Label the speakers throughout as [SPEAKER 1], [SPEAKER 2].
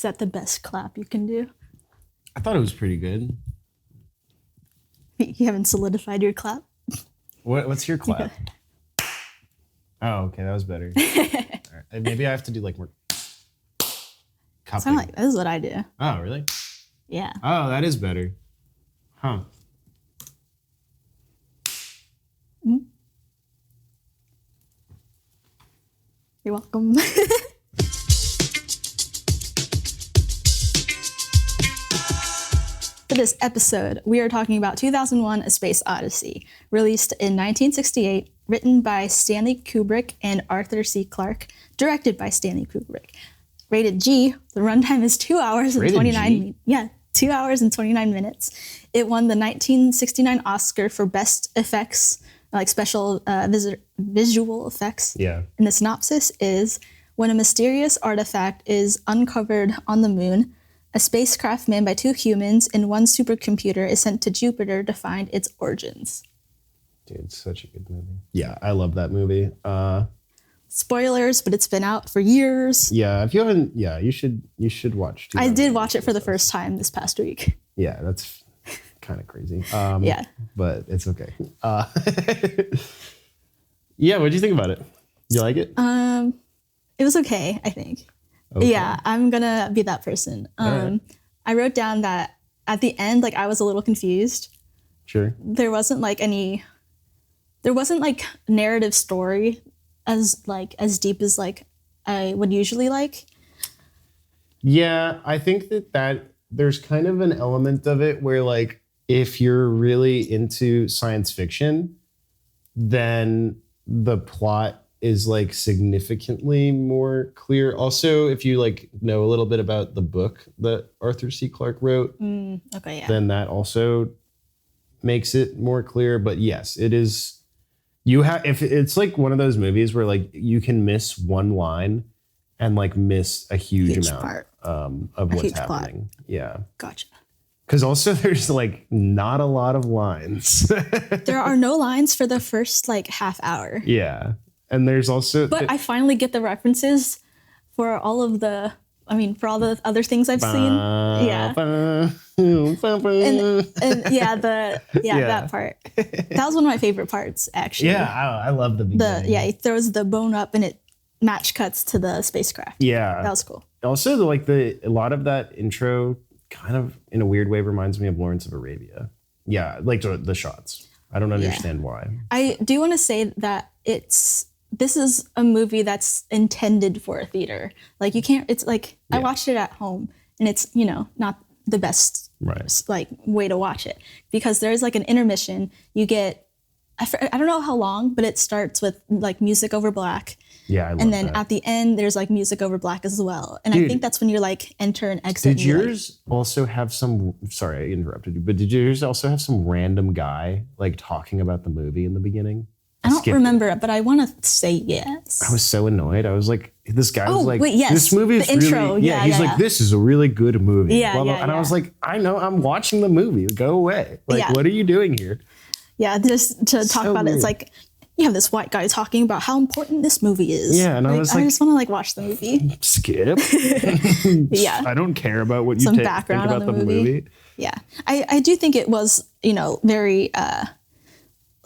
[SPEAKER 1] that the best clap you can do?
[SPEAKER 2] I thought it was pretty good.
[SPEAKER 1] You haven't solidified your clap?
[SPEAKER 2] What's your clap? Oh, okay, that was better. All right. Maybe I have to do like more cupping.
[SPEAKER 1] Sound like this is what I do.
[SPEAKER 2] Oh, really?
[SPEAKER 1] Yeah.
[SPEAKER 2] Oh, that is better. Huh.
[SPEAKER 1] Mm-hmm. You're welcome. For this episode, we are talking about 2001: A Space Odyssey, released in 1968, written by Stanley Kubrick and Arthur C. Clarke, directed by Stanley Kubrick. Rated G, the runtime is 2 hours and 29 minutes. Yeah, 2 hours and 29 minutes. It won the 1969 Oscar for Best Effects, like special visual effects.
[SPEAKER 2] Yeah.
[SPEAKER 1] And the synopsis is, when a mysterious artifact is uncovered on the moon, a spacecraft manned by 2 humans and 1 supercomputer is sent to Jupiter to find its origins.
[SPEAKER 2] Dude, it's such a good movie. Yeah, I love that movie.
[SPEAKER 1] Spoilers, but it's been out for years.
[SPEAKER 2] Yeah, if you haven't, you should watch.
[SPEAKER 1] I did watch it for the first time this past week.
[SPEAKER 2] Yeah, that's kind of crazy.
[SPEAKER 1] Yeah.
[SPEAKER 2] But it's okay. Yeah, what did you think about it? You like it?
[SPEAKER 1] It was okay, I think. Okay. Yeah, I'm gonna be that person. Right. I wrote down that at the end, like I was a little confused.
[SPEAKER 2] Sure.
[SPEAKER 1] There wasn't narrative story as deep as like I would usually like.
[SPEAKER 2] Yeah, I think that there's kind of an element of it where like if you're really into science fiction, then the plot is like significantly more clear. Also, if you like know a little bit about the book that Arthur C. Clarke wrote, then that also makes it more clear. But yes, it is. If it's like one of those movies where like you can miss one line and like miss a huge amount
[SPEAKER 1] part.
[SPEAKER 2] Of what's happening. Plot. Yeah.
[SPEAKER 1] Gotcha.
[SPEAKER 2] Because also there's like not a lot of lines.
[SPEAKER 1] There are no lines for the first like half hour.
[SPEAKER 2] Yeah. And there's also...
[SPEAKER 1] But I finally get the references for all of the... for all the other things I've seen. Yeah. That part. That was one of my favorite parts, actually.
[SPEAKER 2] Yeah, I love the beginning.
[SPEAKER 1] He throws the bone up and it match cuts to the spacecraft.
[SPEAKER 2] Yeah.
[SPEAKER 1] That was cool.
[SPEAKER 2] Also, a lot of that intro kind of, in a weird way, reminds me of Lawrence of Arabia. Yeah, like the shots. I don't understand why. I
[SPEAKER 1] do want to say that this is a movie that's intended for a theater. Like you can't, it's like, I watched it at home and it's, not the best like way to watch it because there's like an intermission. You get, I don't know how long, but it starts with like music over black.
[SPEAKER 2] Yeah, I love
[SPEAKER 1] and then
[SPEAKER 2] that.
[SPEAKER 1] At the end, there's like music over black as well. And I think that's when you're like enter and exit.
[SPEAKER 2] Did yours also have some, sorry, I interrupted you, but did yours also have some random guy like talking about the movie in the beginning?
[SPEAKER 1] I don't remember it, but I want to say yes.
[SPEAKER 2] I was so annoyed. I was like, this guy was like,
[SPEAKER 1] wait, yes.
[SPEAKER 2] This movie is really,
[SPEAKER 1] intro.
[SPEAKER 2] He's like, this is a really good movie.
[SPEAKER 1] Yeah,
[SPEAKER 2] blah, blah. And I was like, I know, I'm watching the movie. Go away. Like, what are you doing here?
[SPEAKER 1] Yeah, just to talk about it, it's like, you have this white guy talking about how important this movie is.
[SPEAKER 2] Yeah, and I was like,
[SPEAKER 1] I just want to like watch the movie.
[SPEAKER 2] Skip.
[SPEAKER 1] Yeah.
[SPEAKER 2] I don't care about what you
[SPEAKER 1] think
[SPEAKER 2] about the movie.
[SPEAKER 1] Yeah. I do think it was, very,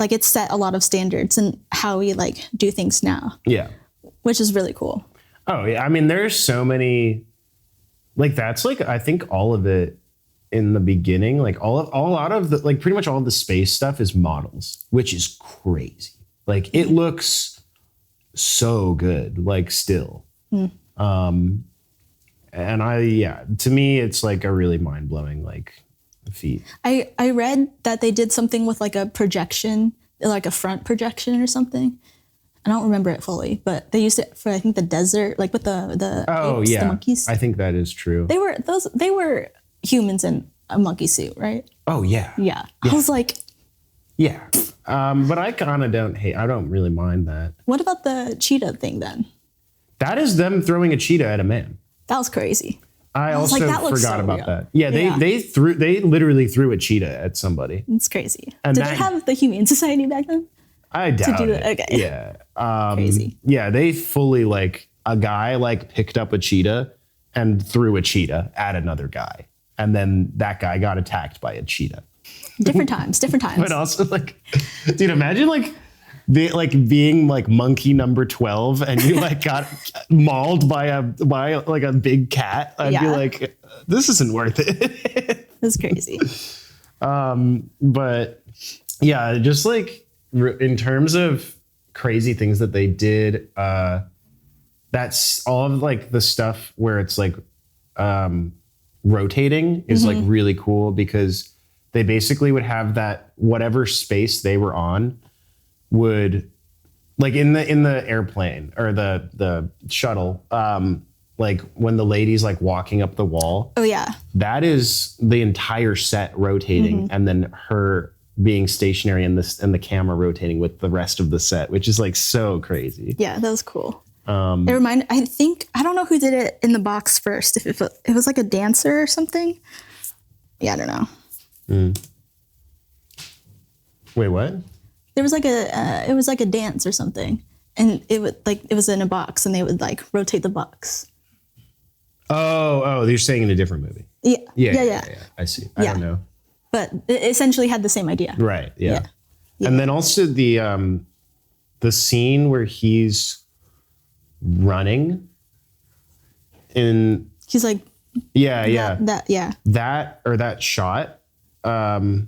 [SPEAKER 1] like it set a lot of standards in how we like do things now. Yeah. Which is really cool.
[SPEAKER 2] Oh, yeah. I mean, there's so many, like that's like, I think all of it in the beginning, like a lot of the, like pretty much all of the space stuff is models, which is crazy. Like it looks so good, like still. And to me, it's like a really mind blowing, like feat.
[SPEAKER 1] I read that they did something with like a projection, like a front projection or something. I don't remember it fully, but they used it for, I think, the desert, like with the apes, the monkeys.
[SPEAKER 2] I think that is true.
[SPEAKER 1] They were humans in a monkey suit, right?
[SPEAKER 2] Oh yeah.
[SPEAKER 1] Yeah. I was like,
[SPEAKER 2] yeah. But I kind of I don't really mind that.
[SPEAKER 1] What about the cheetah thing then?
[SPEAKER 2] That is them throwing a cheetah at a man.
[SPEAKER 1] That was crazy.
[SPEAKER 2] I also forgot about that. Yeah, they literally threw a cheetah at somebody.
[SPEAKER 1] It's crazy. And did they have the Humane Society back then?
[SPEAKER 2] I doubt it.
[SPEAKER 1] Okay.
[SPEAKER 2] Yeah. Crazy. Yeah, they fully like a guy like picked up a cheetah and threw a cheetah at another guy. And then that guy got attacked by a cheetah.
[SPEAKER 1] Different times.
[SPEAKER 2] But also like, dude, imagine like being like monkey number 12 and you like got mauled by like a big cat. I'd be like, this isn't worth it.
[SPEAKER 1] That's crazy.
[SPEAKER 2] But yeah, just like in terms of crazy things that they did, that's all of like the stuff where it's like rotating is like really cool because they basically would have that whatever space they were on would like in the airplane or the shuttle, like when the lady's like walking up the wall.
[SPEAKER 1] Oh yeah.
[SPEAKER 2] That is the entire set rotating and then her being stationary and the camera rotating with the rest of the set, which is like so crazy.
[SPEAKER 1] Yeah, that was cool. It reminded, I don't know who did it in the box first. If it was like a dancer or something. Yeah, I don't know.
[SPEAKER 2] Wait, what?
[SPEAKER 1] There was like it was like a dance or something. And it was in a box and they would like rotate the box.
[SPEAKER 2] Oh, you're saying in a different movie.
[SPEAKER 1] Yeah.
[SPEAKER 2] I see. I don't know.
[SPEAKER 1] But it essentially had the same idea.
[SPEAKER 2] Right. Yeah. And then also the scene where he's running in.
[SPEAKER 1] He's like.
[SPEAKER 2] Yeah.
[SPEAKER 1] That
[SPEAKER 2] shot. I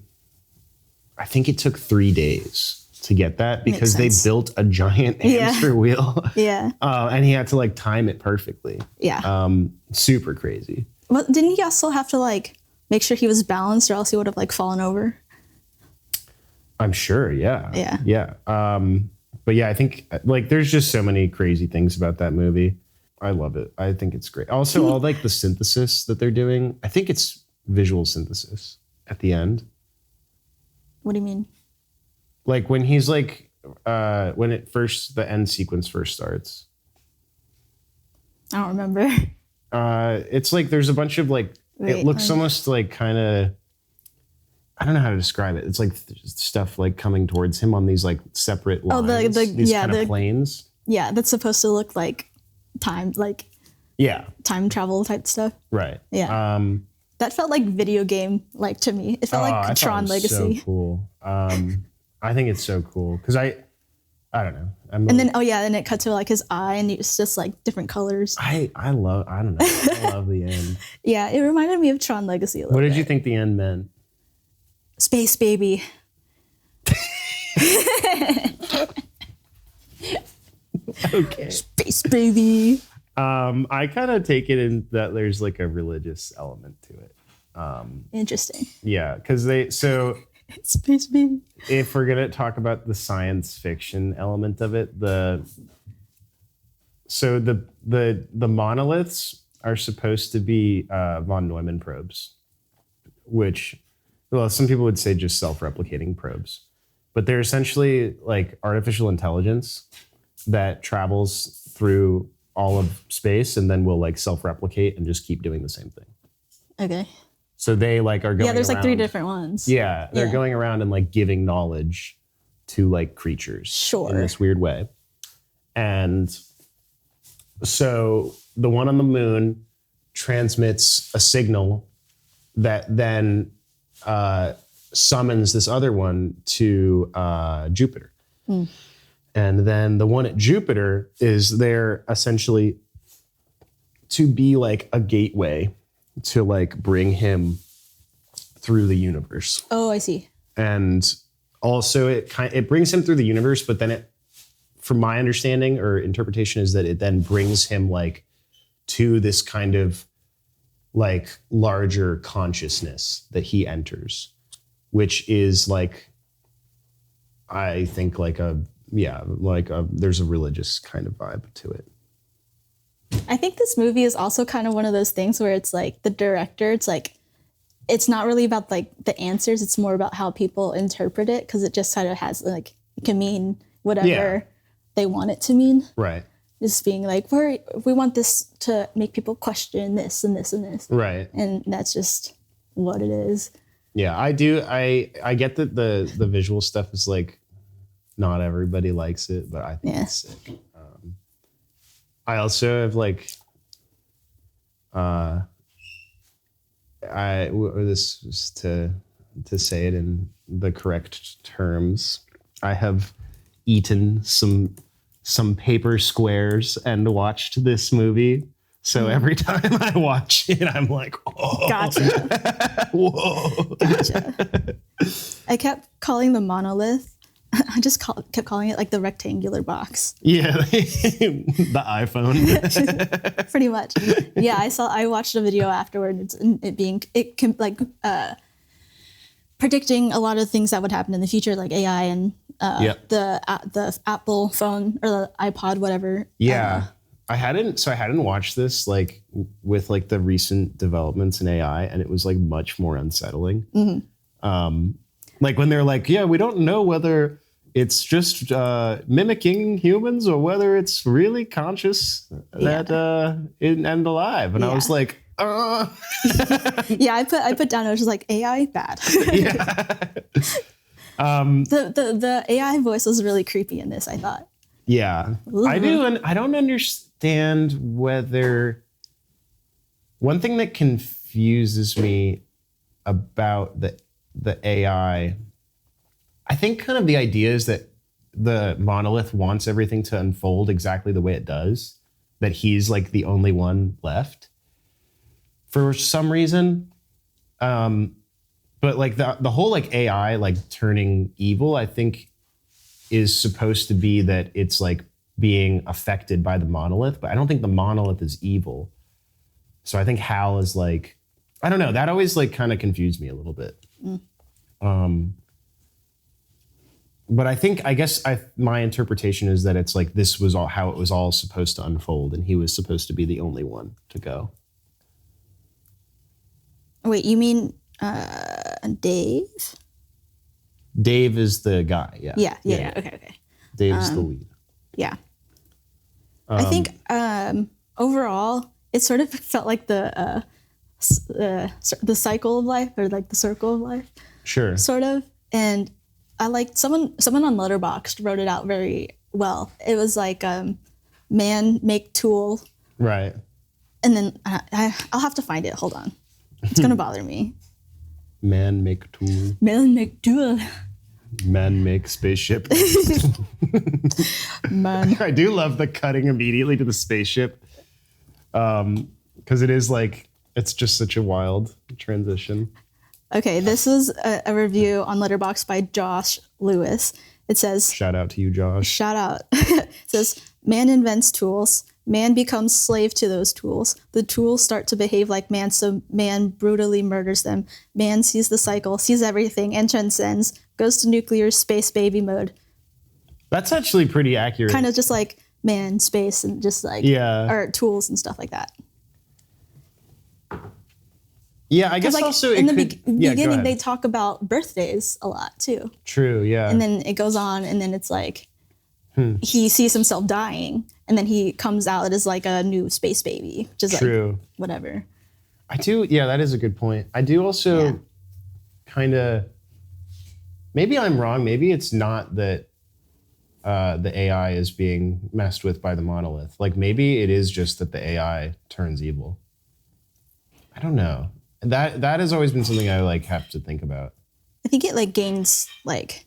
[SPEAKER 2] think it took 3 days to get that because they built a giant hamster wheel.
[SPEAKER 1] Yeah.
[SPEAKER 2] And he had to like time it perfectly.
[SPEAKER 1] Yeah.
[SPEAKER 2] Super crazy.
[SPEAKER 1] Well, didn't he also have to like make sure he was balanced or else he would have like fallen over?
[SPEAKER 2] I'm sure. Yeah.
[SPEAKER 1] Yeah.
[SPEAKER 2] Yeah. But yeah, I think like there's just so many crazy things about that movie. I love it. I think it's great. Also, all like the synthesis that they're doing. I think it's visual synthesis at the end.
[SPEAKER 1] What do you mean?
[SPEAKER 2] Like when he's like, when the end sequence first starts.
[SPEAKER 1] I don't remember.
[SPEAKER 2] It's like there's a bunch of like, it looks almost like kind of, I don't know how to describe it. It's like stuff like coming towards him on these like separate lines. These kind of planes.
[SPEAKER 1] Yeah, that's supposed to look like time, like time travel type stuff.
[SPEAKER 2] Right.
[SPEAKER 1] Yeah. That felt like video game, like to me. It felt like Tron Legacy.
[SPEAKER 2] So cool. I think it's so cool because I don't know.
[SPEAKER 1] Then it cut to like his eye and it's just like different colors.
[SPEAKER 2] I don't know. I love the end.
[SPEAKER 1] Yeah, it reminded me of Tron Legacy a little bit.
[SPEAKER 2] What did you think the end meant?
[SPEAKER 1] Space baby.
[SPEAKER 2] Okay.
[SPEAKER 1] Space baby.
[SPEAKER 2] I kind of take it in that there's like a religious element to it.
[SPEAKER 1] Interesting.
[SPEAKER 2] Yeah, because
[SPEAKER 1] Space baby.
[SPEAKER 2] If we're gonna talk about the science fiction element of it, the monoliths are supposed to be von Neumann probes, which, well, some people would say just self-replicating probes, but they're essentially like artificial intelligence that travels through all of space and then will like self-replicate and just keep doing the same thing.
[SPEAKER 1] Okay.
[SPEAKER 2] So they like are going.
[SPEAKER 1] Yeah, there's
[SPEAKER 2] around,
[SPEAKER 1] like 3 different ones.
[SPEAKER 2] Yeah, they're going around and like giving knowledge to like creatures in this weird way. And so the one on the moon transmits a signal that then summons this other one to Jupiter. And then the one at Jupiter is there essentially to be like a gateway to like bring him through the universe.
[SPEAKER 1] Oh, I see.
[SPEAKER 2] And also it brings him through the universe, but then it, from my understanding or interpretation, is that it then brings him like to this kind of like larger consciousness that he enters, which is like, I think like there's a religious kind of vibe to it.
[SPEAKER 1] I think this movie is also kind of one of those things where it's like the director, it's like, it's not really about like the answers. It's more about how people interpret it. Cause it just kind of has like, it can mean whatever they want it to mean.
[SPEAKER 2] Right.
[SPEAKER 1] Just being like, we want this to make people question this and this and this.
[SPEAKER 2] Right.
[SPEAKER 1] And that's just what it is.
[SPEAKER 2] Yeah, I do. I get that the visual stuff is like, not everybody likes it, but I think it's sick. I also have like, This is to say it in the correct terms. I have eaten some paper squares and watched this movie. So every time I watch it, I'm like, oh,
[SPEAKER 1] Gotcha.
[SPEAKER 2] whoa.
[SPEAKER 1] Gotcha. I kept calling the monolith. I just kept calling it like the rectangular box.
[SPEAKER 2] Yeah, the iPhone.
[SPEAKER 1] Pretty much. Yeah, I watched a video afterwards, and predicting a lot of things that would happen in the future, like AI and the Apple phone or the iPod, whatever.
[SPEAKER 2] Yeah. I hadn't watched this like with like the recent developments in AI, and it was like much more unsettling. Mm-hmm. Like when they're like, yeah, we don't know whether it's just mimicking humans or whether it's really conscious and alive. And I was like,
[SPEAKER 1] Yeah, I put down, I was just like, AI bad.
[SPEAKER 2] Yeah.
[SPEAKER 1] The AI voice was really creepy in this, I thought.
[SPEAKER 2] Yeah,
[SPEAKER 1] Ooh.
[SPEAKER 2] I do. And I don't understand whether one thing that confuses me about the AI, I think kind of the idea is that the monolith wants everything to unfold exactly the way it does, that he's like the only one left for some reason. But like the whole like AI like turning evil, I think is supposed to be that it's like being affected by the monolith, but I don't think the monolith is evil. So I think Hal is like, I don't know, that always like kind of confused me a little bit. But I guess my interpretation is that it's like this was all how it was all supposed to unfold, and he was supposed to be the only one to go.
[SPEAKER 1] Wait, you mean Dave?
[SPEAKER 2] Dave is the guy, yeah.
[SPEAKER 1] Yeah. Okay.
[SPEAKER 2] Dave's the lead.
[SPEAKER 1] Yeah. I think overall, it sort of felt like the cycle of life, or like the circle of life.
[SPEAKER 2] Sure.
[SPEAKER 1] Sort of. And I liked someone on Letterboxd wrote it out very well. It was like man make tool.
[SPEAKER 2] Right.
[SPEAKER 1] And then I'll have to find it. Hold on. It's going to bother me.
[SPEAKER 2] Man make tool.
[SPEAKER 1] Man make tool.
[SPEAKER 2] Man make spaceship.
[SPEAKER 1] Man.
[SPEAKER 2] I do love the cutting immediately to the spaceship. Because it is like, it's just such a wild transition.
[SPEAKER 1] Okay, this is a review on Letterboxd by Josh Lewis. It says,
[SPEAKER 2] shout out to you, Josh.
[SPEAKER 1] Shout out. It says, man invents tools. Man becomes slave to those tools. The tools start to behave like man, so man brutally murders them. Man sees the cycle, sees everything, and transcends, goes to nuclear space baby mode.
[SPEAKER 2] That's actually pretty accurate.
[SPEAKER 1] Kind of just like man, space, and just like or tools and stuff like that.
[SPEAKER 2] Yeah, I guess
[SPEAKER 1] like
[SPEAKER 2] also
[SPEAKER 1] in the
[SPEAKER 2] beginning
[SPEAKER 1] beginning they talk about birthdays a lot too.
[SPEAKER 2] True, yeah.
[SPEAKER 1] And then it goes on, and then it's like he sees himself dying, and then he comes out as like a new space baby, which is like whatever.
[SPEAKER 2] I do, yeah, that is a good point. I do also kind of, maybe I'm wrong. Maybe it's not that the AI is being messed with by the monolith. Like maybe it is just that the AI turns evil. I don't know. That has always been something I like have to think about.
[SPEAKER 1] I think it like gains like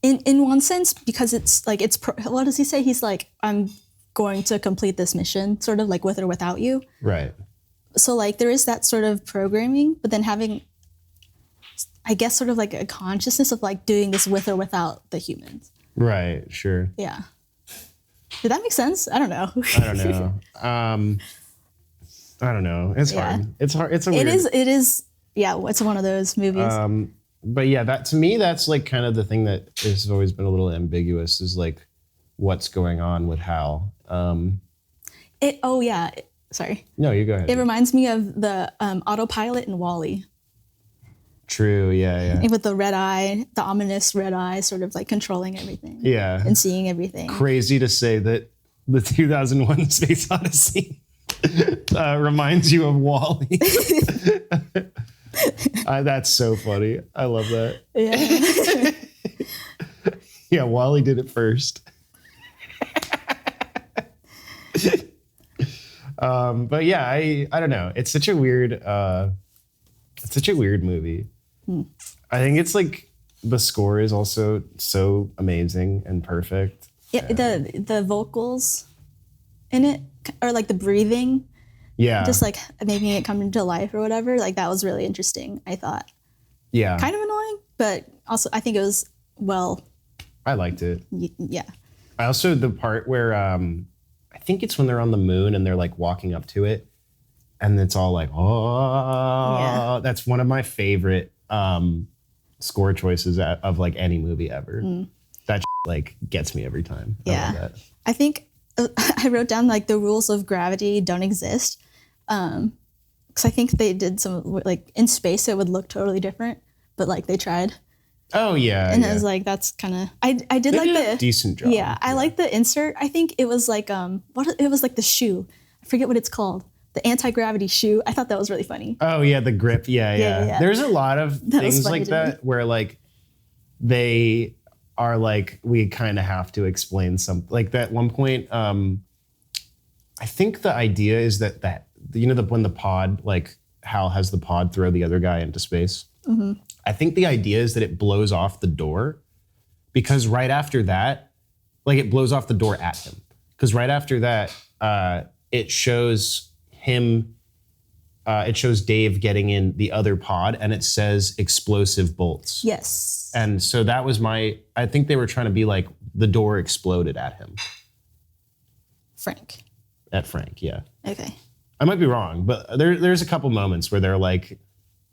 [SPEAKER 1] in one sense, because it's like what does he say? He's like, I'm going to complete this mission, sort of like with or without you.
[SPEAKER 2] Right.
[SPEAKER 1] So like there is that sort of programming, but then having, I guess, sort of like a consciousness of like doing this with or without the humans.
[SPEAKER 2] Right. Sure.
[SPEAKER 1] Yeah. Did that make sense? I don't know.
[SPEAKER 2] I don't know. I don't know. It's hard. It's hard. It's a weird.
[SPEAKER 1] It is. Yeah. It's one of those movies.
[SPEAKER 2] But yeah, that to me, that's like kind of the thing that has always been a little ambiguous is like what's going on with Hal.
[SPEAKER 1] Sorry.
[SPEAKER 2] No, you go ahead.
[SPEAKER 1] It reminds me of the autopilot in WALL-E.
[SPEAKER 2] True. Yeah.
[SPEAKER 1] And with the red eye, the ominous red eye, sort of like controlling everything.
[SPEAKER 2] Yeah.
[SPEAKER 1] And seeing everything.
[SPEAKER 2] Crazy to say that the 2001 Space Odyssey reminds you of WALL-E. That's so funny. I love that.
[SPEAKER 1] Yeah.
[SPEAKER 2] Yeah, WALL-E did it first. But yeah, I don't know. It's such a weird movie. I think it's like the score is also so amazing and perfect.
[SPEAKER 1] Yeah, the vocals in it, or like the breathing, just like making it come into life or whatever. Like that was really interesting, I thought.
[SPEAKER 2] Yeah.
[SPEAKER 1] Kind of annoying, but also I think it was
[SPEAKER 2] I liked it.
[SPEAKER 1] Yeah.
[SPEAKER 2] I also, the part where I think it's when they're on the moon and they're like walking up to it and it's all like, oh, that's one of my favorite score choices of like any movie ever. That like gets me every time.
[SPEAKER 1] Yeah.
[SPEAKER 2] I love that.
[SPEAKER 1] I think I wrote down like the rules of gravity don't exist. Because I think they did some, like in space it would look totally different, but like they tried.
[SPEAKER 2] Oh yeah.
[SPEAKER 1] And I was like, that's kind of, I did
[SPEAKER 2] they
[SPEAKER 1] like
[SPEAKER 2] did
[SPEAKER 1] the
[SPEAKER 2] a decent job.
[SPEAKER 1] Yeah, I like the insert. I think it was like it was like the shoe. I forget what it's called. The anti-gravity shoe. I thought that was really funny.
[SPEAKER 2] Oh yeah, the grip. Yeah. There's a lot of things like that where like they are like, we kind of have to explain something. Like that one point, I think the idea is that you know, when the pod, like Hal has the pod throw the other guy into space. I think the idea is that it blows off the door, because right after that, like it blows off the door at him. Because right after that, it shows him, it shows Dave getting in the other pod and it says explosive bolts.
[SPEAKER 1] Yes.
[SPEAKER 2] And so that was I think they were trying to be like, the door exploded at him.
[SPEAKER 1] Frank.
[SPEAKER 2] At Frank, yeah.
[SPEAKER 1] Okay.
[SPEAKER 2] I might be wrong, but there's a couple moments where they're like,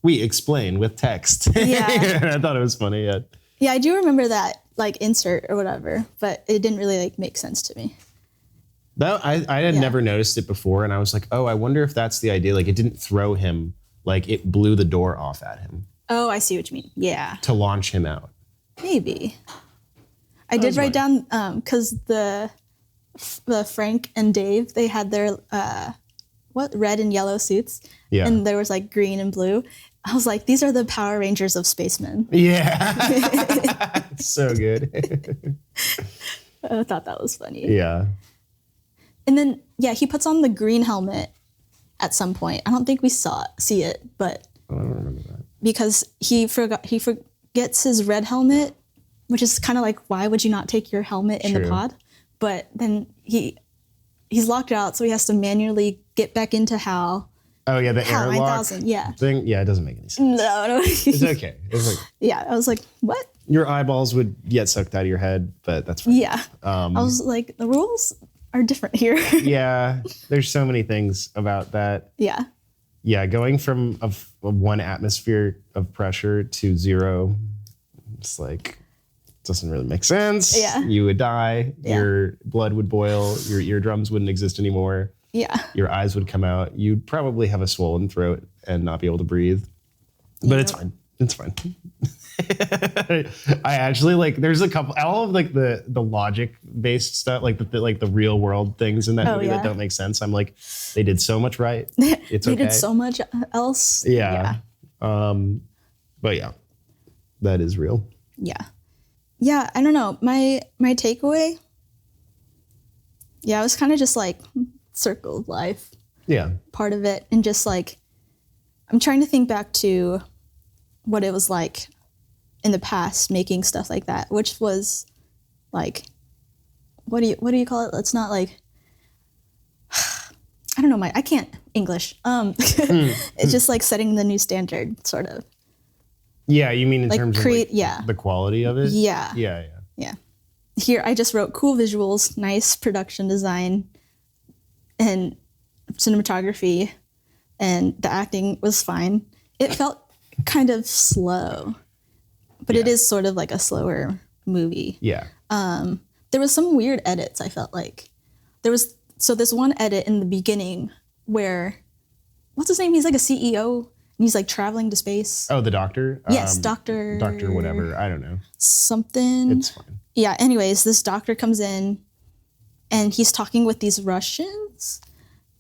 [SPEAKER 2] we explain with text.
[SPEAKER 1] Yeah.
[SPEAKER 2] I thought it was funny. Yeah.
[SPEAKER 1] Yeah, I do remember that like insert or whatever, but it didn't really like make sense to me.
[SPEAKER 2] That I had never noticed it before, and I was like, oh, I wonder if that's the idea. Like it didn't throw him, like it blew the door off at him.
[SPEAKER 1] Oh, I see what you mean. Yeah.
[SPEAKER 2] To launch him out. Maybe.
[SPEAKER 1] I did write down because the Frank and Dave, they had their red and yellow suits. Yeah. And there was like green and blue. I was like, these are the Power Rangers of spacemen.
[SPEAKER 2] Yeah. So good.
[SPEAKER 1] I thought that was funny.
[SPEAKER 2] Yeah.
[SPEAKER 1] And then, yeah, he puts on the green helmet at some point. I don't think we see it, but
[SPEAKER 2] I don't remember that.
[SPEAKER 1] Because he forgets his red helmet, which is kind of like, why would you not take your helmet in the pod? But then he's locked out, so he has to manually get back into Hal.
[SPEAKER 2] Oh yeah, the
[SPEAKER 1] Hal
[SPEAKER 2] airlock
[SPEAKER 1] 9000, yeah.
[SPEAKER 2] thing. Yeah, it doesn't make any sense.
[SPEAKER 1] No.
[SPEAKER 2] It's okay. It's like,
[SPEAKER 1] yeah, I was like, what?
[SPEAKER 2] Your eyeballs would get sucked out of your head, but that's fine.
[SPEAKER 1] Yeah. I was like, the rules are different here.
[SPEAKER 2] Yeah, there's so many things about that.
[SPEAKER 1] Yeah.
[SPEAKER 2] Yeah, going from one atmosphere of pressure to zero, it's like, doesn't really make sense.
[SPEAKER 1] Yeah.
[SPEAKER 2] You would die. Yeah. Your blood would boil. Your eardrums wouldn't exist anymore.
[SPEAKER 1] Yeah.
[SPEAKER 2] Your eyes would come out. You'd probably have a swollen throat and not be able to breathe. But it's fine. It's fine. I actually like, there's a couple, all of like the logic based stuff, like the real world things in that movie that don't make sense. I'm like, they did so much right. It's
[SPEAKER 1] they
[SPEAKER 2] okay.
[SPEAKER 1] did so much else.
[SPEAKER 2] Yeah. But yeah, that is real.
[SPEAKER 1] Yeah. Yeah. I don't know. My takeaway. Yeah. It was kind of just like circle of life.
[SPEAKER 2] Yeah.
[SPEAKER 1] Part of it. And just like, I'm trying to think back to what it was like in the past making stuff like that, which was like, what do you call it? It's not like, I don't know, I can't English. It's just like setting the new standard, sort of.
[SPEAKER 2] Yeah, you mean in
[SPEAKER 1] like
[SPEAKER 2] terms of like the quality of it?
[SPEAKER 1] Yeah.
[SPEAKER 2] Yeah.
[SPEAKER 1] Here, I just wrote cool visuals, nice production design, and cinematography, and the acting was fine. It felt kind of slow, but it is sort of like a slower movie.
[SPEAKER 2] Yeah.
[SPEAKER 1] There was some weird edits, I felt like. There's one edit in the beginning where, what's his name? He's like a CEO and he's like traveling to space.
[SPEAKER 2] Oh, the doctor?
[SPEAKER 1] Yes, Dr.
[SPEAKER 2] whatever. I don't know.
[SPEAKER 1] Something.
[SPEAKER 2] It's fine.
[SPEAKER 1] Yeah, anyways, this doctor comes in and he's talking with these Russians.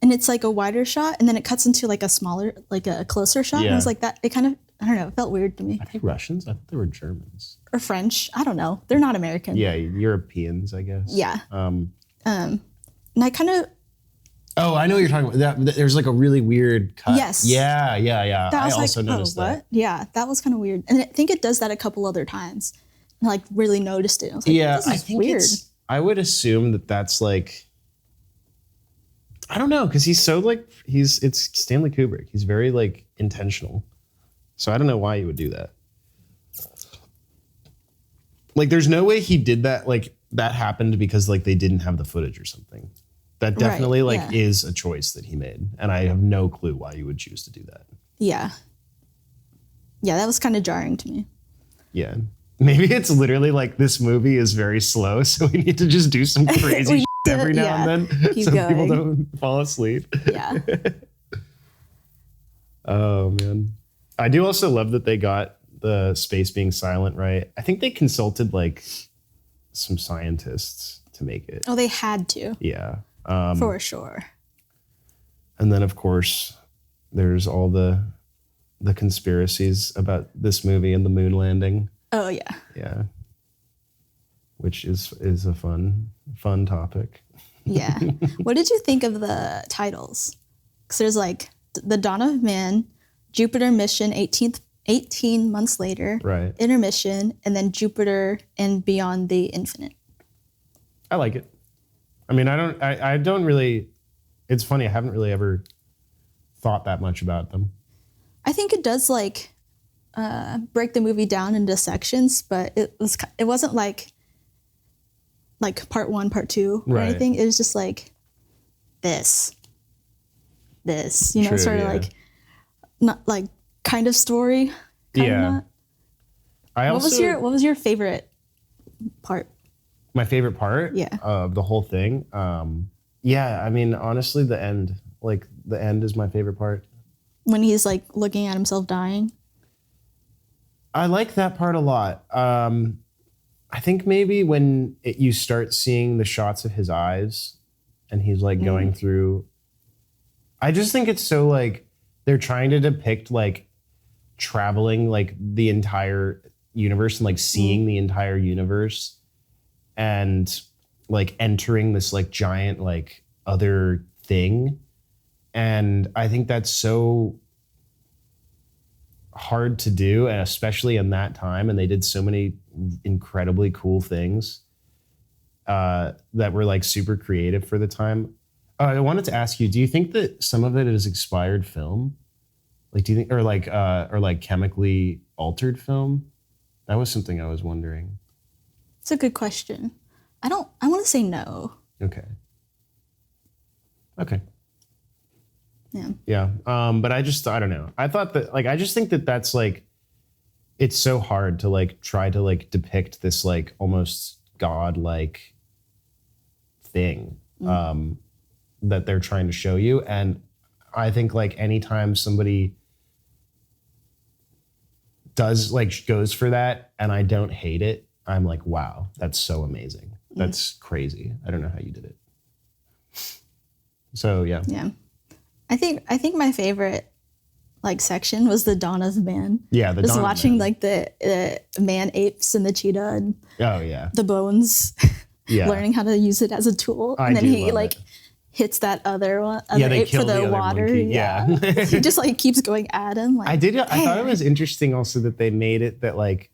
[SPEAKER 1] And it's like a wider shot, and then it cuts into like a smaller, like a closer shot. Yeah. And I was like, that, it kind of, I don't know, it felt weird to me.
[SPEAKER 2] Are they Russians? I thought they were Germans.
[SPEAKER 1] Or French. I don't know. They're not American.
[SPEAKER 2] Yeah, Europeans, I guess.
[SPEAKER 1] Yeah. And I kind of,
[SPEAKER 2] Oh, I know what you're talking about. There's like a really weird cut.
[SPEAKER 1] Yes.
[SPEAKER 2] Yeah.
[SPEAKER 1] That
[SPEAKER 2] I
[SPEAKER 1] was
[SPEAKER 2] also
[SPEAKER 1] like,
[SPEAKER 2] noticed
[SPEAKER 1] what?
[SPEAKER 2] that.
[SPEAKER 1] Yeah, that was kind of weird. And I think it does that a couple other times. And like really noticed it. I was like,
[SPEAKER 2] Yeah,
[SPEAKER 1] this
[SPEAKER 2] I
[SPEAKER 1] is
[SPEAKER 2] think
[SPEAKER 1] weird.
[SPEAKER 2] I would assume that that's like, I don't know, because he's so like, it's Stanley Kubrick. He's very like intentional. So I don't know why he would do that. Like, there's no way he did that. Like, that happened because like they didn't have the footage or something. That definitely is a choice that he made. And I have no clue why you would choose to do that.
[SPEAKER 1] Yeah. Yeah, that was kind of jarring to me.
[SPEAKER 2] Yeah. Maybe it's literally like this movie is very slow, so we need to just do some crazy shit every now and then so people don't fall asleep.
[SPEAKER 1] Yeah.
[SPEAKER 2] Oh, man. I do also love that they got the space being silent right. I think they consulted like some scientists to make it.
[SPEAKER 1] Oh, they had to.
[SPEAKER 2] Yeah.
[SPEAKER 1] For sure.
[SPEAKER 2] And then, of course, there's all the conspiracies about this movie and the moon landing.
[SPEAKER 1] Oh, yeah.
[SPEAKER 2] Yeah. Which is a fun topic.
[SPEAKER 1] Yeah. What did you think of the titles? Because there's like The Dawn of Man, Jupiter Mission 18 months later,
[SPEAKER 2] Right.
[SPEAKER 1] Intermission, and then Jupiter and Beyond the Infinite.
[SPEAKER 2] I like it. I mean, I don't really, it's funny, I haven't really ever thought that much about them. I
[SPEAKER 1] think it does like break the movie down into sections, but it wasn't like part 1, part 2 or anything. It was just like this, you know, True, sort of like not like kind of story. Kind of not. What was your favorite part?
[SPEAKER 2] My favorite part of the whole thing? I mean, honestly, the end. Like, the end is my favorite part.
[SPEAKER 1] When he's, like, looking at himself dying?
[SPEAKER 2] I like that part a lot. I think maybe when you start seeing the shots of his eyes and he's, like, going through... I just think it's so, like, they're trying to depict, like, traveling, like, the entire universe and, like, seeing the entire universe and like entering this like giant like other thing. And I think that's so hard to do, and especially in that time. And they did so many incredibly cool things that were like super creative for the time. I wanted to ask you, do you think that some of it is expired film? Like, do you think, or like chemically altered film? That was something I was wondering.
[SPEAKER 1] It's a good question. I want to say no.
[SPEAKER 2] Okay.
[SPEAKER 1] Yeah.
[SPEAKER 2] Yeah. But I don't know. I thought that, like, I just think that that's like, it's so hard to like try to like depict this like almost God-like thing that they're trying to show you. And I think like anytime somebody goes for that and I don't hate it, I'm like, wow, that's so amazing. That's crazy. I don't know how you did it. So yeah.
[SPEAKER 1] Yeah. I think my favorite like section was the Dawn of Man.
[SPEAKER 2] Yeah,
[SPEAKER 1] just watching like the man apes and the cheetah and the bones. Yeah. Learning how to use it as a tool. And then he like hits that other ape for the water.
[SPEAKER 2] Monkey. Yeah.
[SPEAKER 1] He just like keeps going at him. Like,
[SPEAKER 2] I thought it was interesting also that they made it that like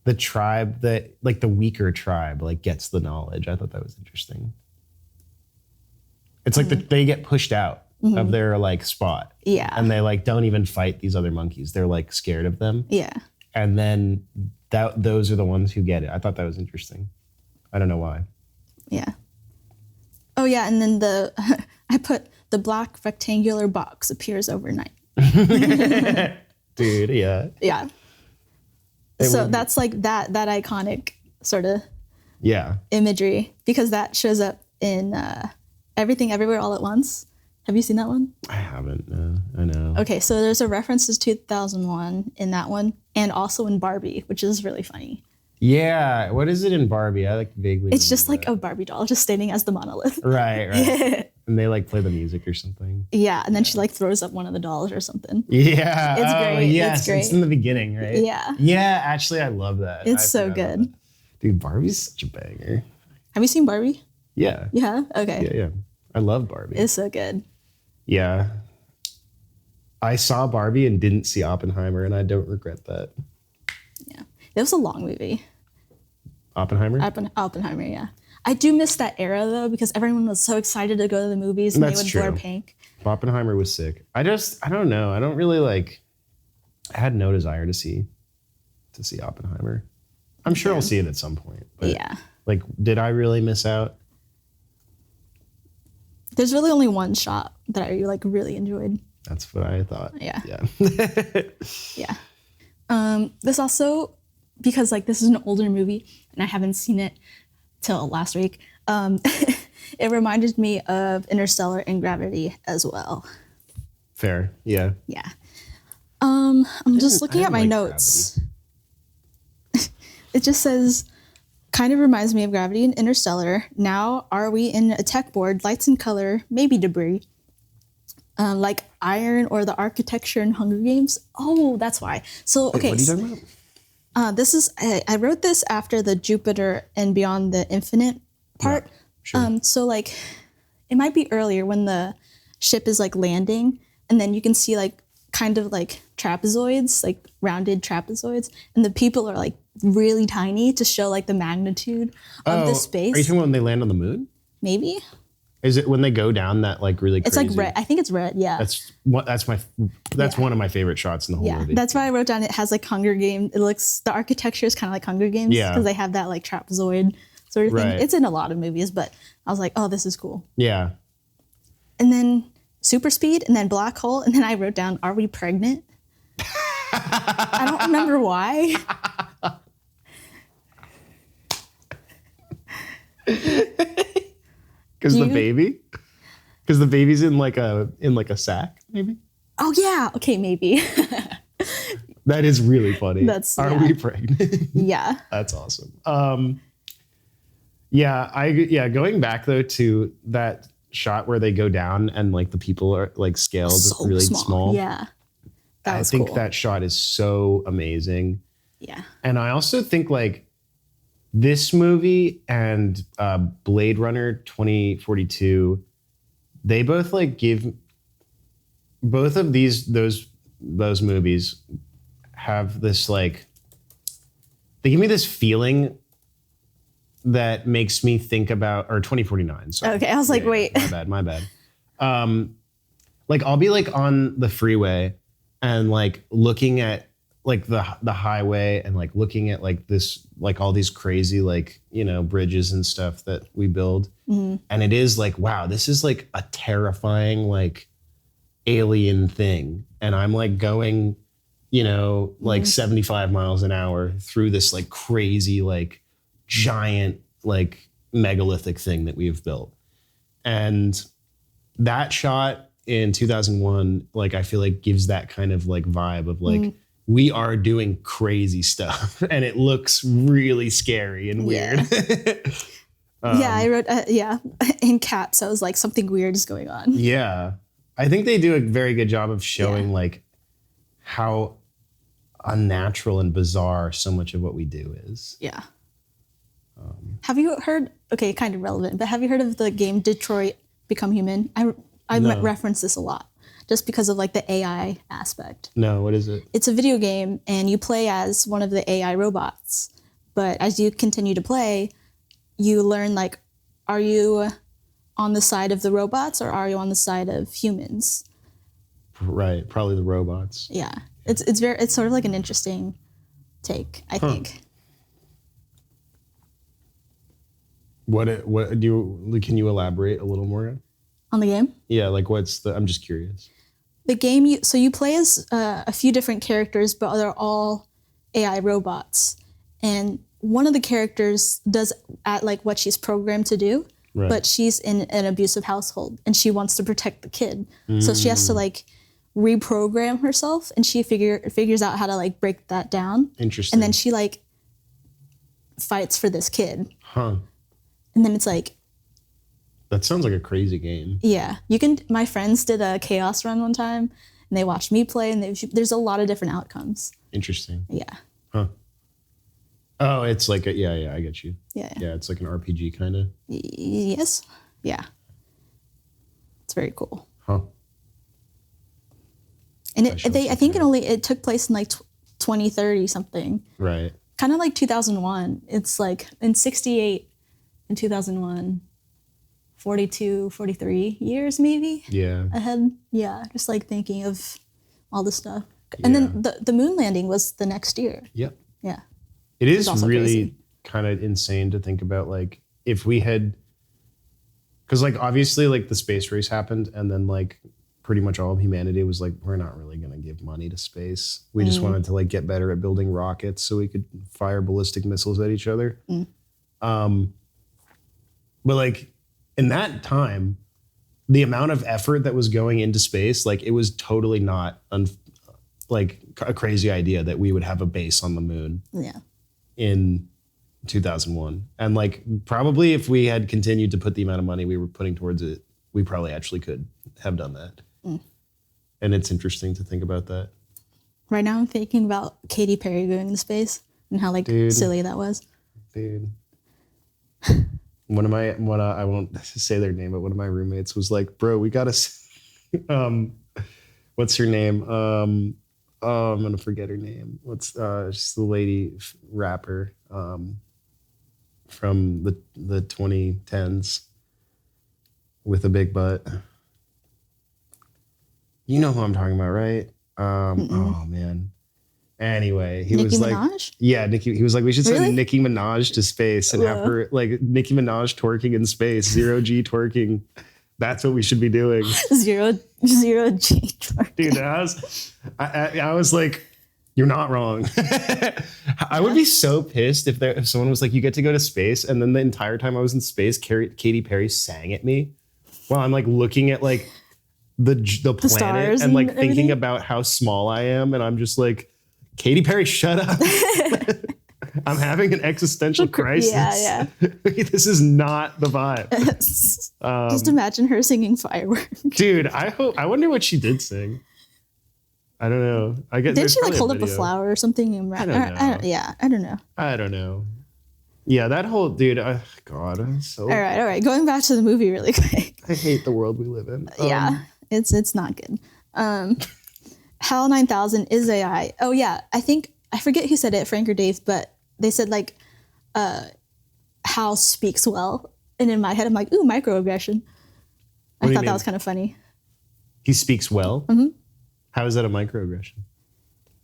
[SPEAKER 2] the tribe that like the weaker tribe like gets the knowledge. I thought that was interesting. It's like they get pushed out of their like spot.
[SPEAKER 1] Yeah.
[SPEAKER 2] And they like don't even fight these other monkeys. They're like scared of them.
[SPEAKER 1] Yeah.
[SPEAKER 2] And then those are the ones who get it. I thought that was interesting. I don't know why.
[SPEAKER 1] Yeah. Oh yeah, and then I put the black rectangular box appears overnight.
[SPEAKER 2] Dude, yeah.
[SPEAKER 1] Yeah. So that's like that iconic sort of imagery, because that shows up in Everything Everywhere All at Once. Have you seen that one?
[SPEAKER 2] I haven't. No, I know.
[SPEAKER 1] Okay, so there's a reference to 2001 in that one, and also in Barbie, which is really funny.
[SPEAKER 2] Yeah, what is it in Barbie? I like vaguely.
[SPEAKER 1] It's just like a Barbie doll just standing as the monolith.
[SPEAKER 2] Right. And they like play the music or something.
[SPEAKER 1] Yeah, and then she like throws up one of the dolls or something.
[SPEAKER 2] Yeah.
[SPEAKER 1] It's great.
[SPEAKER 2] Yes,
[SPEAKER 1] it's great.
[SPEAKER 2] It's in the beginning, right?
[SPEAKER 1] Yeah.
[SPEAKER 2] Yeah, actually I love that.
[SPEAKER 1] It's so good.
[SPEAKER 2] Dude, Barbie's such a banger.
[SPEAKER 1] Have you seen Barbie?
[SPEAKER 2] Yeah.
[SPEAKER 1] Yeah? Okay.
[SPEAKER 2] Yeah. I love Barbie.
[SPEAKER 1] It's so good.
[SPEAKER 2] Yeah. I saw Barbie and didn't see Oppenheimer, and I don't regret that.
[SPEAKER 1] Yeah. It was a long movie.
[SPEAKER 2] Oppenheimer?
[SPEAKER 1] Oppenheimer, yeah. I do miss that era, though, because everyone was so excited to go to the movies and
[SPEAKER 2] That's
[SPEAKER 1] they would
[SPEAKER 2] true.
[SPEAKER 1] blur pink.
[SPEAKER 2] Oppenheimer was sick. I don't know. I don't really like, I had no desire to see Oppenheimer. I'm sure I'll see it at some point. But
[SPEAKER 1] Yeah.
[SPEAKER 2] like, did I really miss out?
[SPEAKER 1] There's really only one shot that I like really enjoyed.
[SPEAKER 2] That's what I thought.
[SPEAKER 1] Yeah.
[SPEAKER 2] Yeah.
[SPEAKER 1] Yeah. This also, because like this is an older movie and I haven't seen it till last week, it reminded me of Interstellar and Gravity as well.
[SPEAKER 2] Fair. Yeah.
[SPEAKER 1] Yeah. I'm just looking at my notes. It just says, kind of reminds me of Gravity and Interstellar. Now, are we in a tech board, lights and color, maybe debris? Like iron or the architecture in Hunger Games? Oh, that's why. So, okay.
[SPEAKER 2] What are you talking about?
[SPEAKER 1] This is, I wrote this after the Jupiter and Beyond the Infinite part.
[SPEAKER 2] Yeah, sure.
[SPEAKER 1] So like, it might be earlier when the ship is like landing and then you can see like kind of like trapezoids, like rounded trapezoids. And the people are like really tiny to show like the magnitude of the space.
[SPEAKER 2] Are you talking about when they land on the moon?
[SPEAKER 1] Maybe.
[SPEAKER 2] Is it when they go down that like really crazy?
[SPEAKER 1] It's like red. I think it's red. Yeah.
[SPEAKER 2] That's one of my favorite shots in the whole movie.
[SPEAKER 1] That's why I wrote down it has like Hunger Games. It looks, the architecture is kind of like Hunger Games.
[SPEAKER 2] Yeah.
[SPEAKER 1] Because they have that like trapezoid sort of thing.
[SPEAKER 2] Right.
[SPEAKER 1] It's in a lot of movies, but I was like, oh, this is cool.
[SPEAKER 2] Yeah.
[SPEAKER 1] And then super speed and then black hole. And then I wrote down, are we pregnant? I don't remember why.
[SPEAKER 2] Because the baby? Because the baby's in like a sack, maybe?
[SPEAKER 1] Oh yeah. Okay, maybe.
[SPEAKER 2] That is really funny. Are we pregnant?
[SPEAKER 1] Yeah.
[SPEAKER 2] That's awesome. Going back though to that shot where they go down and like the people are like scaled
[SPEAKER 1] So
[SPEAKER 2] really small.
[SPEAKER 1] Yeah.
[SPEAKER 2] I think that shot is so amazing.
[SPEAKER 1] Yeah.
[SPEAKER 2] And I also think like this movie and Blade Runner 2042, they both like give, both of those movies have this like, they give me this feeling that makes me think about, or 2049. Sorry.
[SPEAKER 1] Okay, I was like, wait.
[SPEAKER 2] My bad. Like I'll be like on the freeway and like looking at like the highway and like looking at like this, like all these crazy like, you know, bridges and stuff that we build. Mm-hmm. And it is like, wow, this is like a terrifying like alien thing. And I'm like going, you know, like 75 miles an hour through this like crazy, like giant, like megalithic thing that we've built. And that shot in 2001, like I feel like gives that kind of like vibe of like, we are doing crazy stuff and it looks really scary and weird.
[SPEAKER 1] Yeah, I wrote, in caps, I was like, something weird is going on.
[SPEAKER 2] Yeah. I think they do a very good job of showing like how unnatural and bizarre so much of what we do is.
[SPEAKER 1] Yeah. Have you heard, okay, kind of relevant, but have you heard of the game Detroit Become Human? I reference this a lot just because of like the AI aspect.
[SPEAKER 2] No, what is it?
[SPEAKER 1] It's a video game and you play as one of the AI robots. But as you continue to play, you learn like, are you on the side of the robots or are you on the side of humans?
[SPEAKER 2] Right, probably the robots.
[SPEAKER 1] Yeah, it's sort of like an interesting take, I think.
[SPEAKER 2] Can you elaborate a little more
[SPEAKER 1] on the game?
[SPEAKER 2] Yeah, like I'm just curious.
[SPEAKER 1] The game, you play as a few different characters, but they're all AI robots. And one of the characters does at like what she's programmed to do, but she's in an abusive household and she wants to protect the kid. So she has to like reprogram herself and she figures out how to like break that down.
[SPEAKER 2] Interesting.
[SPEAKER 1] And then she like fights for this kid.
[SPEAKER 2] Huh.
[SPEAKER 1] And then it's like,
[SPEAKER 2] that sounds like a crazy game.
[SPEAKER 1] Yeah, my friends did a chaos run one time and they watched me play and there's a lot of different outcomes.
[SPEAKER 2] Interesting.
[SPEAKER 1] Yeah.
[SPEAKER 2] Huh. Oh, it's like I get you.
[SPEAKER 1] Yeah.
[SPEAKER 2] Yeah, it's like an RPG kind of.
[SPEAKER 1] Yes. Yeah. It's very cool.
[SPEAKER 2] Huh.
[SPEAKER 1] And I think it took place in like 2030 something.
[SPEAKER 2] Right.
[SPEAKER 1] Kind of like 2001. It's like in 68 and 2001, 42, 43 years maybe.
[SPEAKER 2] Yeah.
[SPEAKER 1] Ahead. Yeah. Just like thinking of all this stuff. And then the moon landing was the next year.
[SPEAKER 2] Yep.
[SPEAKER 1] Yeah.
[SPEAKER 2] It is really
[SPEAKER 1] crazy.
[SPEAKER 2] kind of insane to think about, like, if we had, because like obviously like the space race happened, and then like pretty much all of humanity was like, we're not really going to give money to space. We just wanted to like get better at building rockets so we could fire ballistic missiles at each other. But like in that time, the amount of effort that was going into space, like it was totally not like a crazy idea that we would have a base on the moon in 2001. And like probably if we had continued to put the amount of money we were putting towards it, we probably actually could have done that. And it's interesting to think about that. Right now I'm thinking about Katy Perry going into space and how like silly that was. Dude. I won't say their name, but one of my roommates was like, bro, we gotta what's her name? I'm gonna forget her name. What's she's the lady rapper from the 2010s with a big butt. You know who I'm talking about, right? Oh man. Anyway, he
[SPEAKER 1] Nicki
[SPEAKER 2] was like,
[SPEAKER 1] Minaj?
[SPEAKER 2] Yeah, Nicki. He was like, we should send
[SPEAKER 1] Really?
[SPEAKER 2] Nicki Minaj to space and have her like Nicki Minaj twerking in space, 0G twerking. That's what we should be doing. zero G twerking. Dude, I was like, you're not wrong. I would be so pissed if someone was like, you get to go to space, and then the entire time I was in space, Katy Perry sang at me while I'm like looking at like the planet
[SPEAKER 1] stars
[SPEAKER 2] and like
[SPEAKER 1] and
[SPEAKER 2] thinking
[SPEAKER 1] everything?
[SPEAKER 2] about how small I am, and I'm just like, Katy Perry, shut up. I'm having an existential crisis.
[SPEAKER 1] Yeah.
[SPEAKER 2] This is not the vibe.
[SPEAKER 1] Just imagine her singing Fireworks.
[SPEAKER 2] Dude, I wonder what she did sing. I don't know. I guess
[SPEAKER 1] Didn't she like hold up a flower or something? And
[SPEAKER 2] I don't know.
[SPEAKER 1] I don't know.
[SPEAKER 2] I don't know. Yeah, that whole dude. God, I'm so.
[SPEAKER 1] All right. Going back to the movie really quick.
[SPEAKER 2] I hate the world we live in.
[SPEAKER 1] It's not good. HAL 9000 is AI. Oh yeah, I forget who said it, Frank or Dave, but they said like, HAL speaks well, and in my head I'm like, ooh, microaggression. I thought that was kind of funny.
[SPEAKER 2] He speaks well. Mm-hmm. How is that a microaggression?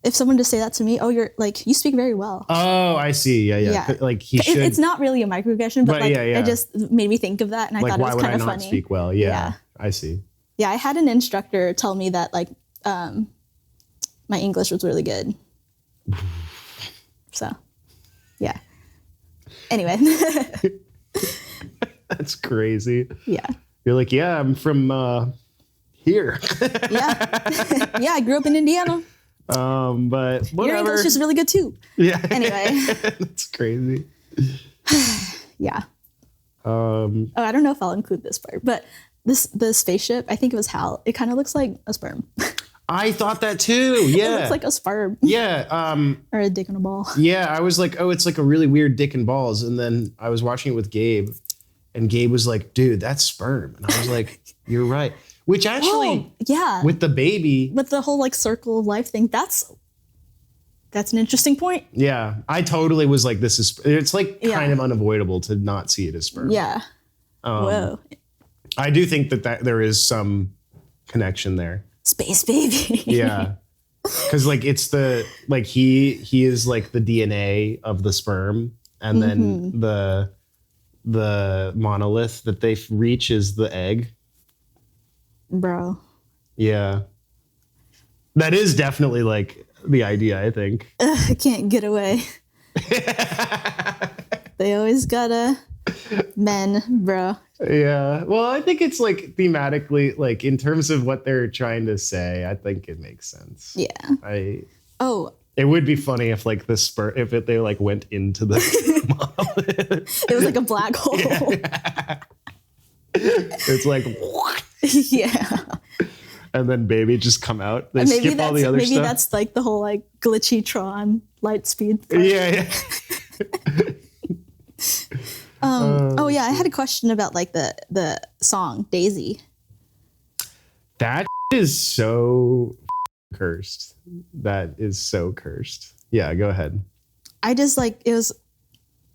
[SPEAKER 1] If someone just say that to me, oh, you're like, you speak very well.
[SPEAKER 2] Oh, I see. Yeah. Like he should.
[SPEAKER 1] It's not really a microaggression, but like it just made me think of that, and I
[SPEAKER 2] like,
[SPEAKER 1] thought it was kind of funny.
[SPEAKER 2] Why would I not speak well? Yeah, I see.
[SPEAKER 1] Yeah, I had an instructor tell me that like my English was really good. So, yeah. Anyway.
[SPEAKER 2] That's crazy.
[SPEAKER 1] Yeah.
[SPEAKER 2] You're like, yeah, I'm from here.
[SPEAKER 1] Yeah, I grew up in Indiana.
[SPEAKER 2] But whatever.
[SPEAKER 1] Your English is really good too.
[SPEAKER 2] Yeah.
[SPEAKER 1] Anyway.
[SPEAKER 2] That's crazy.
[SPEAKER 1] Yeah. I don't know if I'll include this part, but the spaceship, I think it was HAL. It kind of looks like a sperm.
[SPEAKER 2] I thought that too. Yeah.
[SPEAKER 1] It looks like a sperm.
[SPEAKER 2] Yeah.
[SPEAKER 1] Or a dick and a ball.
[SPEAKER 2] Yeah. I was like, oh, it's like a really weird dick and balls. And then I was watching it with Gabe, and Gabe was like, dude, that's sperm. And I was like, you're right. Which actually, with the baby.
[SPEAKER 1] With the whole like circle of life thing, that's an interesting point.
[SPEAKER 2] Yeah. I totally was like, it's like kind of unavoidable to not see it as sperm.
[SPEAKER 1] Yeah. Whoa.
[SPEAKER 2] I do think that there is some connection there.
[SPEAKER 1] Space baby.
[SPEAKER 2] Yeah. Because like it's he is like the DNA of the sperm, and then the monolith that they reach is the egg.
[SPEAKER 1] Bro.
[SPEAKER 2] Yeah. That is definitely like the idea, I think.
[SPEAKER 1] I can't get away. They always gotta men, bro.
[SPEAKER 2] Yeah. Well, I think it's like thematically, like in terms of what they're trying to say, I think it makes sense.
[SPEAKER 1] Yeah.
[SPEAKER 2] It would be funny if like they like went into the monolith.
[SPEAKER 1] It was like a black hole.
[SPEAKER 2] Yeah. It's like
[SPEAKER 1] yeah.
[SPEAKER 2] And then baby just come out. They skip all the other stuff.
[SPEAKER 1] Maybe that's like the whole like glitchy Tron light speed part.
[SPEAKER 2] Yeah.
[SPEAKER 1] I had a question about like the song Daisy.
[SPEAKER 2] That is so cursed. That is so cursed. Yeah, go ahead.
[SPEAKER 1] I just like, it was,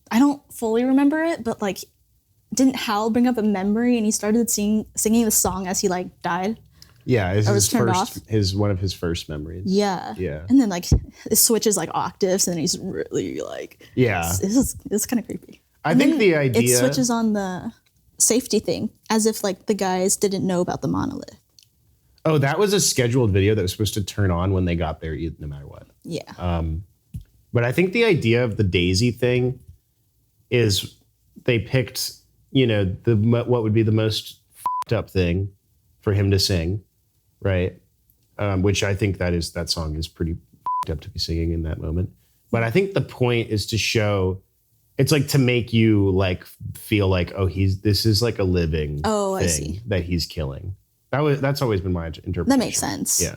[SPEAKER 1] I don't fully remember it, but like, didn't Hal bring up a memory and he started singing the song as he like died?
[SPEAKER 2] Yeah,
[SPEAKER 1] Or was turned off?
[SPEAKER 2] one of his first memories.
[SPEAKER 1] Yeah.
[SPEAKER 2] Yeah.
[SPEAKER 1] And then like it switches like octaves and he's really like,
[SPEAKER 2] Yeah.
[SPEAKER 1] It's kind of creepy.
[SPEAKER 2] I think the idea.
[SPEAKER 1] It switches on the safety thing as if like the guys didn't know about the monolith.
[SPEAKER 2] Oh, that was a scheduled video that was supposed to turn on when they got there, no matter what.
[SPEAKER 1] Yeah.
[SPEAKER 2] But I think the idea of the Daisy thing is they picked, you know, what would be the most fucked up thing for him to sing, right? Which I think that song is pretty fucked up to be singing in that moment. But I think the point is to show, it's like to make you like feel like, oh, this is like a living thing
[SPEAKER 1] I see.
[SPEAKER 2] that he's killing. That's always been my interpretation.
[SPEAKER 1] That makes sense.
[SPEAKER 2] Yeah.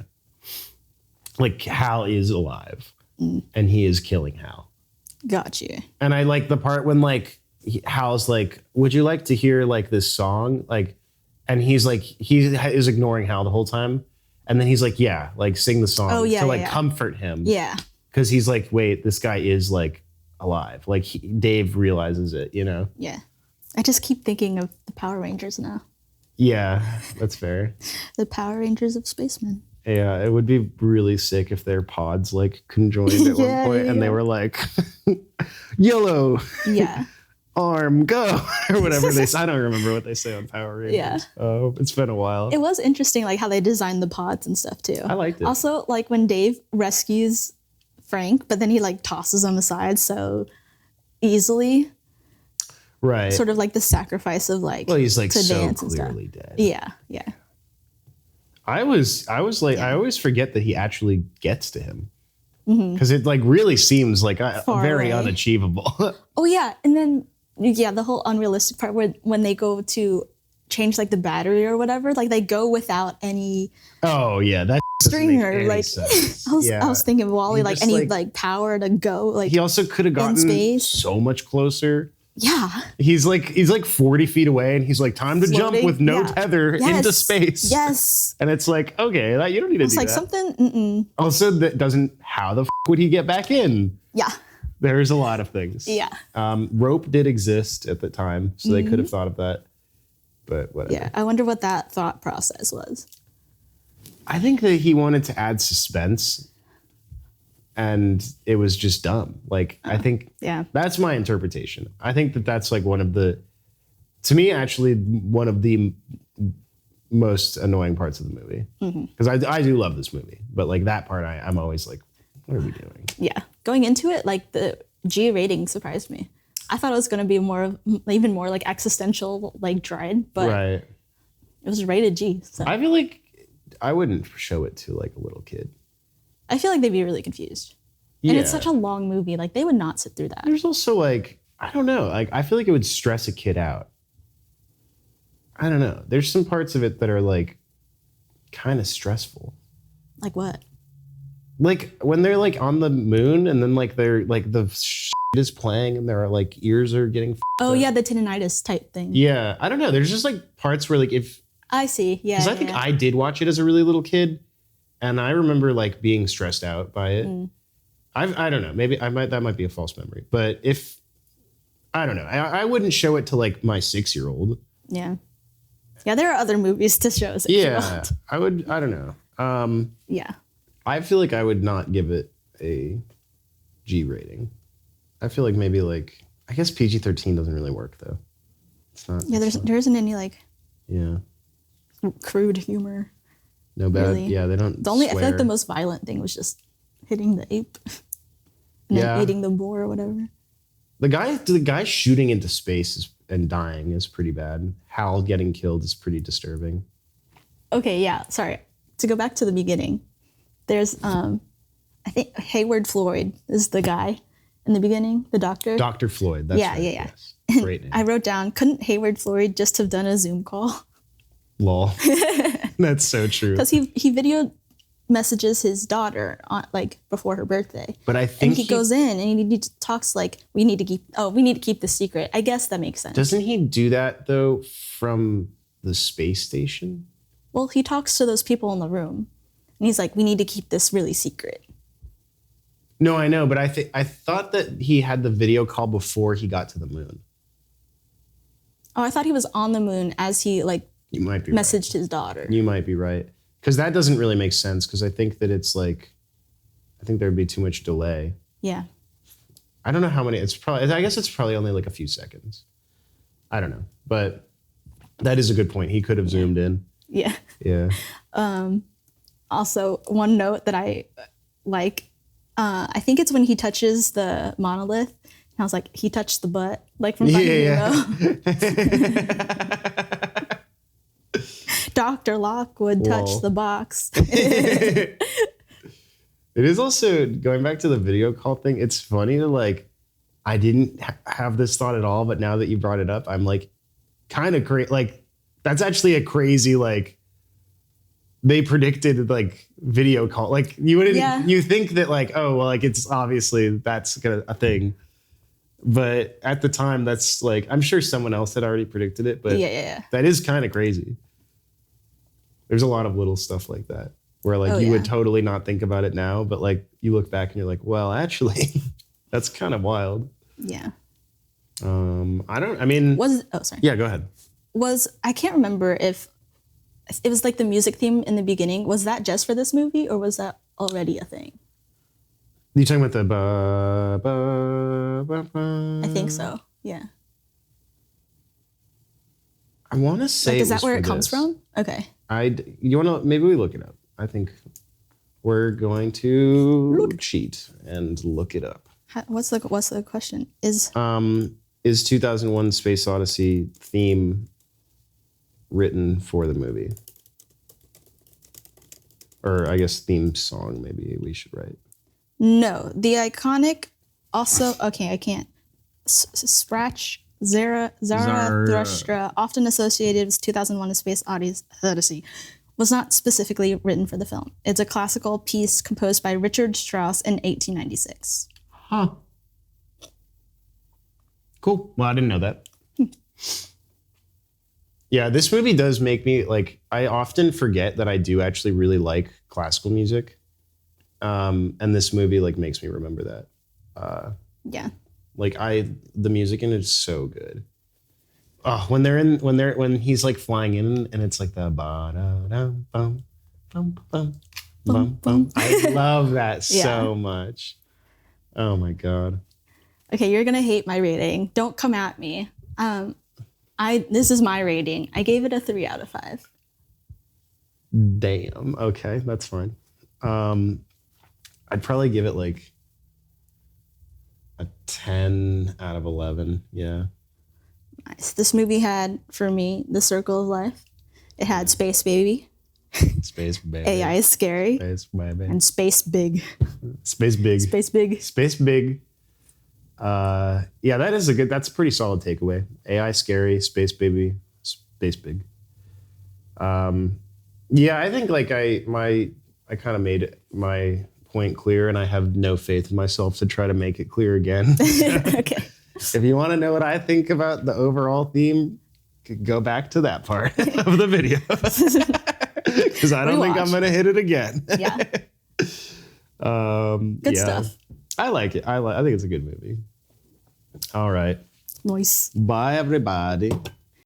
[SPEAKER 2] Like Hal is alive and he is killing Hal.
[SPEAKER 1] Got you.
[SPEAKER 2] And I like the part when like Hal's like, would you like to hear like this song? Like, and he's like, he is ignoring Hal the whole time. And then he's like, yeah, like sing the song to comfort him.
[SPEAKER 1] Yeah.
[SPEAKER 2] Cause he's like, wait, this guy is like alive. Like Dave realizes it, you know?
[SPEAKER 1] Yeah. I just keep thinking of the Power Rangers now.
[SPEAKER 2] Yeah, that's fair.
[SPEAKER 1] The Power Rangers of Spacemen.
[SPEAKER 2] Yeah, it would be really sick if their pods like conjoined at one point and they were like, yellow, arm, go, or whatever they say. I don't remember what they say on Power Rangers.
[SPEAKER 1] Yeah.
[SPEAKER 2] Oh, it's been a while.
[SPEAKER 1] It was interesting like how they designed the pods and stuff too.
[SPEAKER 2] I liked it.
[SPEAKER 1] Also, like when Dave rescues Frank, but then he like tosses him aside so easily.
[SPEAKER 2] Right.
[SPEAKER 1] Sort of like the sacrifice of like,
[SPEAKER 2] well, he's like
[SPEAKER 1] to
[SPEAKER 2] so
[SPEAKER 1] dance and
[SPEAKER 2] clearly
[SPEAKER 1] stuff.
[SPEAKER 2] dead.
[SPEAKER 1] Yeah, yeah.
[SPEAKER 2] I was like, I always forget that he actually gets to him. Because it like really seems like very unachievable.
[SPEAKER 1] Oh yeah, and then the whole unrealistic part where when they go to change like the battery or whatever, like they go without any.
[SPEAKER 2] Oh yeah, that
[SPEAKER 1] stringer. Like
[SPEAKER 2] I
[SPEAKER 1] was thinking Wally, like any like power to go. Like
[SPEAKER 2] he also could have gotten
[SPEAKER 1] space.
[SPEAKER 2] So much closer.
[SPEAKER 1] Yeah.
[SPEAKER 2] He's like 40 feet away and he's like, time to jump with no tether into space.
[SPEAKER 1] Yes.
[SPEAKER 2] And it's like, okay, you don't need to do
[SPEAKER 1] it's like
[SPEAKER 2] that.
[SPEAKER 1] Something.
[SPEAKER 2] Also, that doesn't, how the would he get back in?
[SPEAKER 1] Yeah.
[SPEAKER 2] There's a lot of things.
[SPEAKER 1] Yeah.
[SPEAKER 2] Rope did exist at the time, so they could have thought of that. But whatever.
[SPEAKER 1] Yeah. I wonder what that thought process was.
[SPEAKER 2] I think that he wanted to add suspense. And it was just dumb. Like, I think that's my interpretation. I think that that's like one of the most annoying parts of the movie. Because I do love this movie. But like that part, I'm always like, what are we doing?
[SPEAKER 1] Yeah. Going into it, like the G rating surprised me. I thought it was going to be even more like existential, like dread. But it was rated G. So.
[SPEAKER 2] I feel like I wouldn't show it to like a little kid.
[SPEAKER 1] I feel like they'd be really confused. Yeah. And it's such a long movie. Like, they would not sit through that.
[SPEAKER 2] There's also, like, I don't know. Like, I feel like it would stress a kid out. I don't know. There's some parts of it that are, like, kind of stressful.
[SPEAKER 1] Like what?
[SPEAKER 2] Like, when they're, like, on the moon and then, like, they're, like, the shit is playing and their, like, ears are getting
[SPEAKER 1] Oh, yeah, the tinnitus type thing.
[SPEAKER 2] Yeah. I don't know. There's just, like, parts where, like, if...
[SPEAKER 1] I see. Yeah.
[SPEAKER 2] Because I think I did watch it as a really little kid. And I remember like being stressed out by it. I don't know. Maybe that might be a false memory. But I don't know. I wouldn't show it to like my 6-year-old.
[SPEAKER 1] Yeah. Yeah, there are other movies to show.
[SPEAKER 2] Yeah, I would. I don't know.
[SPEAKER 1] Yeah.
[SPEAKER 2] I feel like I would not give it a G rating. I feel like maybe like, I guess PG-13 doesn't really work though. It's not. Yeah,
[SPEAKER 1] there isn't any like.
[SPEAKER 2] Yeah.
[SPEAKER 1] Crude humor.
[SPEAKER 2] No bad.
[SPEAKER 1] Really.
[SPEAKER 2] Yeah, they don't.
[SPEAKER 1] I feel like the most violent thing was just hitting the ape. And then eating the boar or whatever. The guy shooting into space and dying is pretty bad. Hal getting killed is pretty disturbing. Okay, yeah. Sorry. To go back to the beginning, there's I think Hayward Floyd is the guy in the beginning, the doctor. Dr. Floyd. That's right. Yeah. Yes. Great name. I wrote down, couldn't Hayward Floyd just have done a Zoom call? Lol. That's so true. Because he video messages his daughter on like before her birthday. But I think he goes in and he talks like we need to keep this secret. I guess that makes sense. Doesn't he do that though from the space station? Well, he talks to those people in the room, and he's like, "We need to keep this really secret."
[SPEAKER 2] No, I know, but I thought that he had the video call before he got to the moon.
[SPEAKER 1] Oh, I thought he was on the moon as he like
[SPEAKER 2] You might be
[SPEAKER 1] messaged his daughter.
[SPEAKER 2] You might be right. Because that doesn't really make sense, because I think that it's like, I think there'd be too much delay.
[SPEAKER 1] Yeah.
[SPEAKER 2] I don't know how many, I guess it's probably only like a few seconds. I don't know. But that is a good point. He could have zoomed in.
[SPEAKER 1] Yeah.
[SPEAKER 2] Yeah.
[SPEAKER 1] Also, one note that I like, I think it's when he touches the monolith. And I was like, he touched the butt, like from Finding Nemo. Dr. Lockwood touched the box.
[SPEAKER 2] It is also, going back to the video call thing, it's funny to like, I didn't have this thought at all, but now that you brought it up, I'm like, kind of crazy. Like, that's actually a crazy, like, they predicted like video call. Like, you wouldn't, you think that like, oh, well, like, it's obviously that's a thing. But at the time, that's like, I'm sure someone else had already predicted it, but that is kind of crazy. There's a lot of little stuff like that where like you would totally not think about it now, but like you look back and you're like, well, actually, that's kind of wild.
[SPEAKER 1] Yeah.
[SPEAKER 2] Yeah, go ahead.
[SPEAKER 1] I can't remember if it was like the music theme in the beginning. Was that just for this movie or was that already a thing?
[SPEAKER 2] You talking about the ba, ba, ba, ba?
[SPEAKER 1] I think so. Yeah.
[SPEAKER 2] I want to say,
[SPEAKER 1] is that where it comes from? Okay.
[SPEAKER 2] You want to, maybe we look it up. I think we're going to cheat and look it up.
[SPEAKER 1] What's the question? Is
[SPEAKER 2] 2001 Space Odyssey theme written for the movie? Or I guess theme song, maybe we should write.
[SPEAKER 1] No, the iconic also, okay, I can't. Scratch Zarathustra, often associated with 2001 A Space Odyssey, was not specifically written for the film. It's a classical piece composed by Richard Strauss in 1896.
[SPEAKER 2] Huh. Cool. Well, I didn't know that. Yeah, this movie does make me, like, I often forget that I do actually really like classical music. And this movie, like, makes me remember that.
[SPEAKER 1] Yeah.
[SPEAKER 2] Like the music in it is so good. Oh, when he's like flying in and it's like the ba da dum bum bum bum bum bum. I love that so much. Oh my God.
[SPEAKER 1] Okay, you're gonna hate my rating. Don't come at me. This is my rating. I gave it a 3 out of 5.
[SPEAKER 2] Damn. Okay, that's fine. I'd probably give it like a 10 out of 11. Yeah.
[SPEAKER 1] Nice. This movie had, for me, The Circle of Life. It had Space Baby.
[SPEAKER 2] Space Baby.
[SPEAKER 1] AI is Scary.
[SPEAKER 2] Space Baby.
[SPEAKER 1] And Space Big.
[SPEAKER 2] Space Big.
[SPEAKER 1] Space Big.
[SPEAKER 2] Space Big. Yeah, that's a pretty solid takeaway. AI Scary, Space Baby, Space Big. Yeah, I think like I kind of made my point clear, and I have no faith in myself to try to make it clear again.
[SPEAKER 1] Okay.
[SPEAKER 2] If you want to know what I think about the overall theme, go back to that part of the video. Because I don't think I'm going to hit it again.
[SPEAKER 1] Yeah. Good stuff.
[SPEAKER 2] I like it. I think it's a good movie. All right.
[SPEAKER 1] Nice.
[SPEAKER 2] Bye, everybody.